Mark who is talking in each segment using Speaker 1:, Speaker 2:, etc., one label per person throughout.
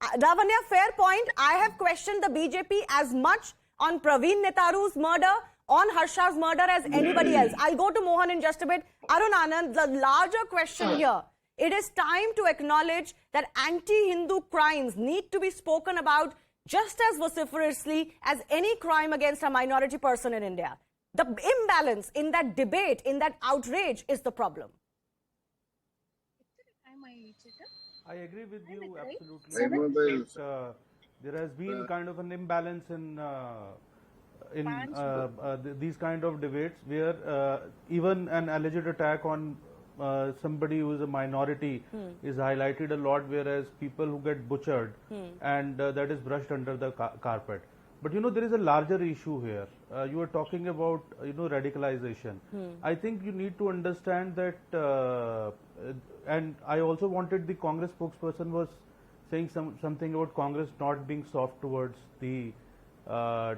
Speaker 1: Ravanya, fair point. I have questioned the BJP as much on Praveen Netaru's murder, on Harsha's murder as anybody else. I'll go to Mohan in just a bit. Arun Anand, the larger question here, it is time to acknowledge that anti-Hindu crimes need to be spoken about just as vociferously as any crime against a minority person in India. The imbalance in that debate, in that outrage is the problem.
Speaker 2: I agree with you absolutely. There has been kind of an imbalance in these kind of debates where even an alleged attack on somebody who is a minority is highlighted a lot, whereas people who get butchered and that is brushed under the carpet. But you know, there is a larger issue here. You are talking about, you know, radicalization. I think you need to understand that, and I also wanted the Congress spokesperson was saying something about Congress not being soft towards the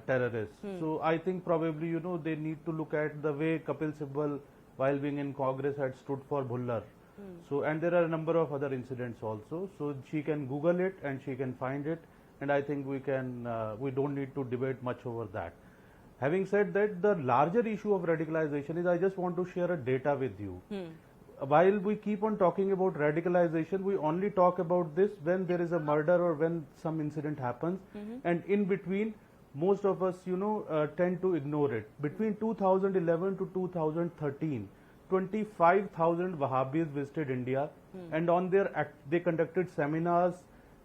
Speaker 2: terrorists. So I think probably, you know, they need to look at the way Kapil Sibal, while being in Congress, had stood for Bhullar. So, and there are a number of other incidents also. So she can Google it and she can find it. And I think we can, we don't need to debate much over that. Having said that, the larger issue of radicalization is, I just want to share a data with you. While we keep on talking about radicalization, we only talk about this when there is a murder or when some incident happens. And in between, most of us, you know, tend to ignore it. Between 2011 to 2013, 25,000 Wahhabis visited India, and on their they conducted seminars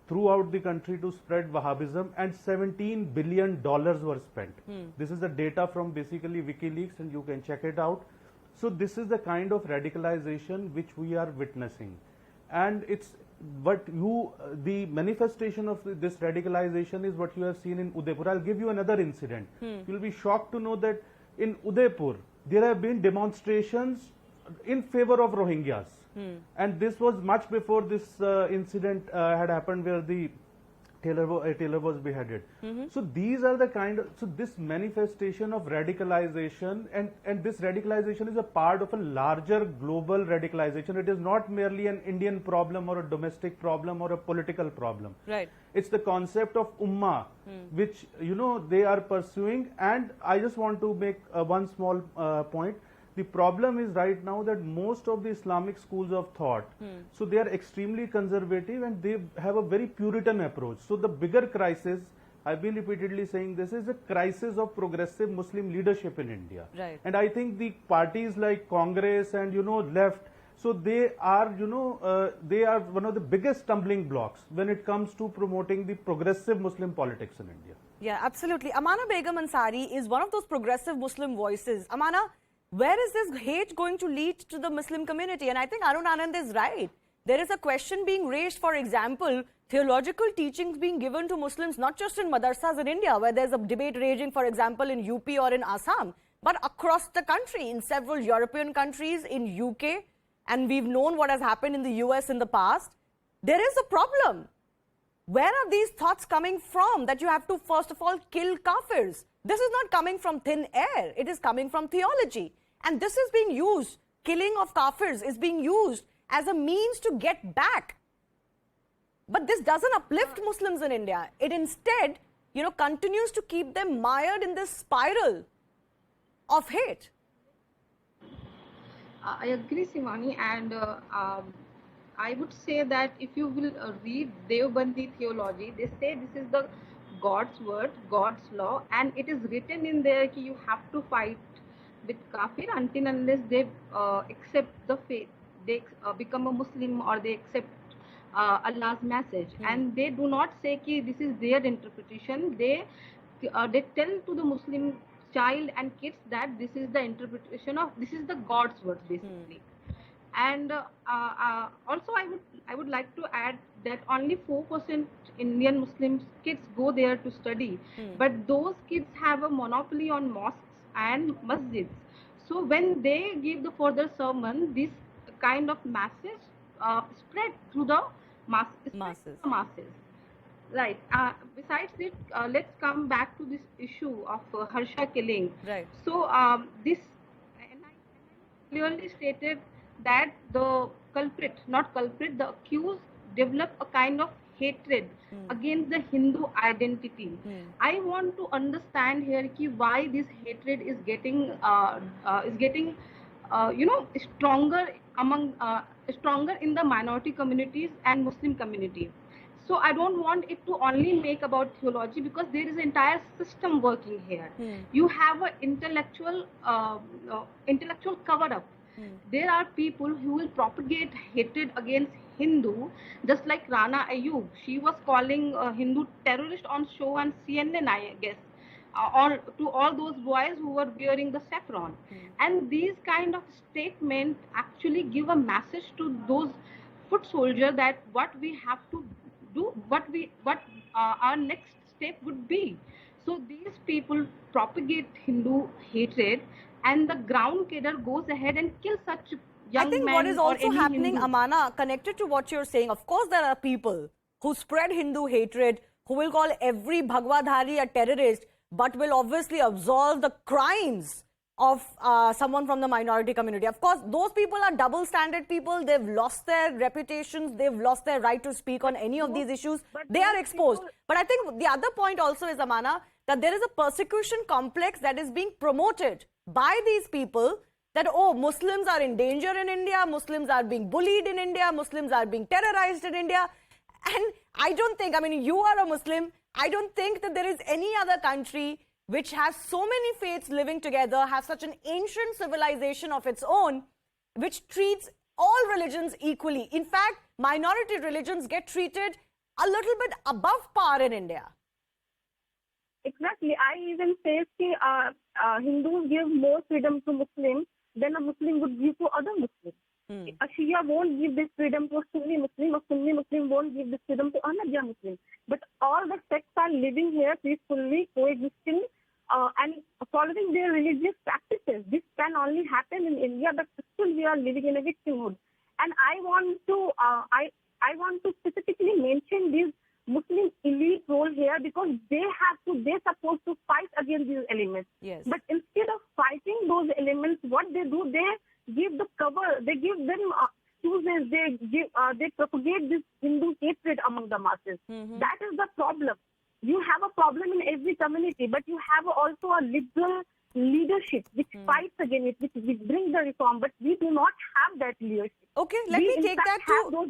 Speaker 2: throughout the country to spread Wahhabism, and $17 billion were spent. This is the data from basically WikiLeaks, and you can check it out. So this is the kind of radicalization which we are witnessing, and it's what you, the manifestation of this radicalization is what you have seen in Udaipur. I'll give you another incident. You'll be shocked to know that in Udaipur there have been demonstrations in favor of Rohingyas. And this was much before this incident had happened where the tailor was beheaded. So these are the kind of, so this manifestation of radicalization, and this radicalization is a part of a larger global radicalization. It is not merely an Indian problem or a domestic problem or a political problem.
Speaker 1: Right.
Speaker 2: It's the concept of ummah, which, you know, they are pursuing. And I just want to make one small point. The problem is right now that most of the Islamic schools of thought, so they are extremely conservative and they have a very Puritan approach. So the bigger crisis, I've been repeatedly saying this, is a crisis of progressive Muslim leadership in India.
Speaker 1: Right.
Speaker 2: And I think the parties like Congress and, you know, left, so they are, you know, they are one of the biggest stumbling blocks when it comes to promoting the progressive Muslim politics in India.
Speaker 1: Yeah, absolutely. Amana Begum Ansari is one of those progressive Muslim voices. Amana, where is this hate going to lead to the Muslim community? And I think Arun Anand is right. There is a question being raised, for example, theological teachings being given to Muslims, not just in madrasas in India, where there's a debate raging, for example, in UP or in Assam, but across the country, in several European countries, in UK, and we've known what has happened in the US in the past. There is a problem. Where are these thoughts coming from that you have to, first of all, kill kafirs? This is not coming from thin air. It is coming from theology. And this is being used, killing of kafirs is being used as a means to get back. But this doesn't uplift Muslims in India. It instead, you know, continues to keep them mired in this spiral of hate.
Speaker 3: I agree, Simani, and I would say that if you will read Devbandi theology, they say this is the God's word, God's law, and it is written in there that you have to fight with kafir until unless they accept the faith, they become a Muslim or they accept Allah's message. And they do not say that this is their interpretation. They tell to the Muslim child and kids that this is the interpretation of, this is the God's word basically. And also I would like to add that only 4% Indian Muslim kids go there to study, but those kids have a monopoly on mosques and masjids. So when they give the further sermon, this kind of message spread through the masses. Right. Besides it, let's come back to this issue of Harsha killing.
Speaker 1: Right.
Speaker 3: So this, and I clearly stated that the culprit, not culprit, the accused developed a kind of hatred against the Hindu identity. I want to understand here why this hatred is getting stronger in the minority communities and Muslim community. So I don't want it to only make about theology, because there is an entire system working here. You have an intellectual cover up. There are people who will propagate hatred against Hindu, just like Rana Ayub. She was calling Hindu terrorist on show on CNN, I guess, or to all those boys who were wearing the saffron. And these kind of statements actually give a message to those foot soldiers that what we have to do, what our next step would be. So these people propagate Hindu hatred, and the ground cadre goes ahead and kills such young
Speaker 1: I think
Speaker 3: men.
Speaker 1: what is
Speaker 3: or
Speaker 1: also
Speaker 3: any
Speaker 1: happening,
Speaker 3: Hindu.
Speaker 1: Amana, connected to what you're saying, of course there are people who spread Hindu hatred, who will call every Bhagwadhari a terrorist, but will obviously absolve the crimes of someone from the minority community. Of course, those people are double-standard people. They've lost their reputations. They've lost their right to speak on any of these issues. They are exposed. But I think the other point also is, Amana, that there is a persecution complex that is being promoted by these people, that, oh, Muslims are in danger in India, Muslims are being bullied in India, Muslims are being terrorized in India. And I don't think, I mean, you are a Muslim, I don't think that there is any other country which has so many faiths living together, has such an ancient civilization of its own, which treats all religions equally. In fact, minority religions get treated a little bit above par in India.
Speaker 4: Exactly. I even say Hindus give more freedom to Muslims than a Muslim would give to other Muslims. A Shia won't give this freedom to a Sunni Muslim. A Sunni Muslim won't give this freedom to Ahmadiyya Muslim. But all the sects are living here peacefully, coexisting, and following their religious practices. This can only happen in India, but still we are living in a victimhood. And I want to specifically mention this Muslim elite role here, because they're supposed to fight against these elements.
Speaker 1: Yes.
Speaker 4: But instead of fighting those elements, what they do, they give the cover, they give them excuses, they propagate this Hindu hatred among the masses. That is the problem. You have a problem in every community, but you have also a liberal leadership which fights against it, which brings the reform, but we do not have that leadership.
Speaker 1: Okay, let me take that to